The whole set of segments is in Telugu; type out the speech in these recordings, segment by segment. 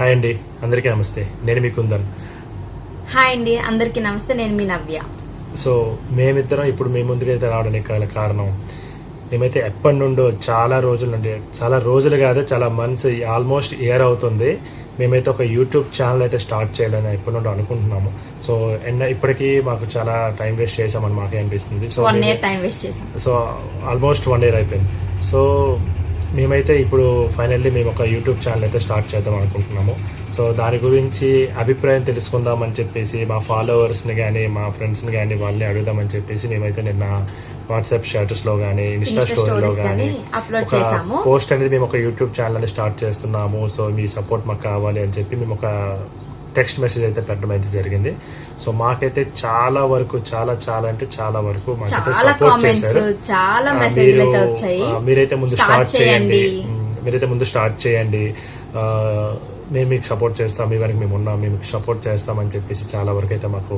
హాయ్ అండి, అందరికీ నమస్తే. నేను మీ కుందన్. హాయ్ అండి, అందరికీ నమస్తే. నేను మీ నవ్య. సో మేమిద్దరం ఇప్పుడు మీ ముందుకైతే రావడానికి గల కారణం, మేమైతే ఎప్పటి నుండో చాలా రోజులు కాదు, చాలా మంత్స్, ఆల్మోస్ట్ ఇయర్ అవుతుంది, మేమైతే ఒక యూట్యూబ్ ఛానల్ అయితే స్టార్ట్ చేయాలని ఎప్పటి నుండో అనుకుంటున్నాము. సో ఇప్పటికీ మాకు చాలా టైం వేస్ట్ చేసామని మాకే అనిపిస్తుంది. సో 1 year టైం వేస్ట్ చేసాం. సో ఆల్మోస్ట్ 1 year అయిపోయింది. సో మేమైతే ఇప్పుడు ఫైనల్లీ మేము ఒక యూట్యూబ్ ఛానల్ అయితే స్టార్ట్ చేద్దాం అనుకుంటున్నాము. సో దాని గురించి అభిప్రాయం తెలుసుకుందామని చెప్పేసి మా ఫాలోవర్స్ని కానీ మా ఫ్రెండ్స్ని కానీ వాళ్ళని అడుగుదామని చెప్పేసి మేమైతే నిన్న వాట్సాప్ స్టేటస్లో కానీ ఇన్స్టా స్టోరీలో కానీ అప్లోడ్ చేసాము. పోస్ట్ అనేది మేము ఒక యూట్యూబ్ ఛానల్ అని స్టార్ట్ చేస్తున్నాము, సో మీ సపోర్ట్ మాకు కావాలి అని చెప్పి మేము ఒక టెక్స్ట్ మెసేజ్ అయితే పెట్టడం అయితే జరిగింది. సో మాకైతే చాలా వరకు చాలా వరకు మాకైతే సపోర్ట్ చేశారు. చాలా మెసేజ్లు అయితే వచ్చాయి. మీరైతే ముందు స్టార్ట్ చేయండి, మేము మీకు సపోర్ట్ చేస్తాం, మీ వరకు మేము ఉన్నాం, మేము సపోర్ట్ చేస్తామని చెప్పేసి చాలా వరకు అయితే మాకు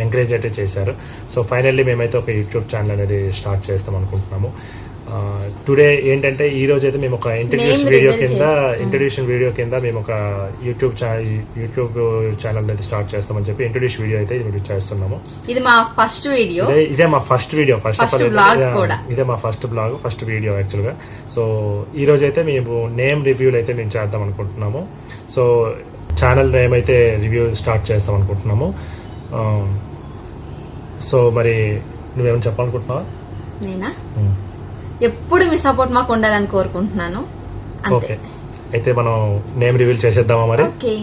ఎంకరేజ్ అయితే చేశారు. సో ఫైనల్లీ మేమైతే ఒక యూట్యూబ్ ఛానల్ అనేది స్టార్ట్ చేస్తాం అనుకుంటున్నాము. టుడే ఏంటంటే ఈ రోజు అయితే మేము ఒక ఇంట్రడ్యూషన్ వీడియో కింద మేము ఒక యూట్యూబ్ ఛానల్ అయితే స్టార్ట్ చేస్తామని చెప్పి ఇంట్రడ్యూషన్ వీడియో అయితే చేస్తున్నాము. ఇది మా ఫస్ట్ వీడియో, ఇదే మా ఫస్ట్ వీడియో, ఇదే మా ఫస్ట్ వీడియో యాక్చువల్ గా. సో ఈ రోజు అయితే మేము నేమ్ రివ్యూలు అయితే మేము చేద్దాం అనుకుంటున్నాము. సో ఛానల్ నేమ్ అయితే రివ్యూ స్టార్ట్ చేస్తాం అనుకుంటున్నాము. సో మరి నువ్వేమైనా చెప్పాలనుకుంటున్నావా? నేనా? ఎప్పుడు మీ సపోర్ట్ మాకు ఉండాలని కోరుకుంటున్నాను. ఓకే, అయితే మనం నేమ్ రివీల్ చేసేద్దామా మరి? Okay.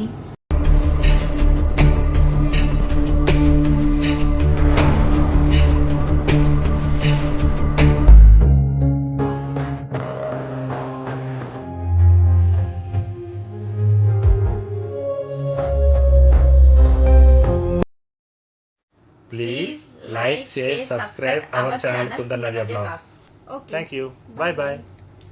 Please like, share, subscribe our channel Kundan Navya Vlogs. Okay. Thank you. Bye bye.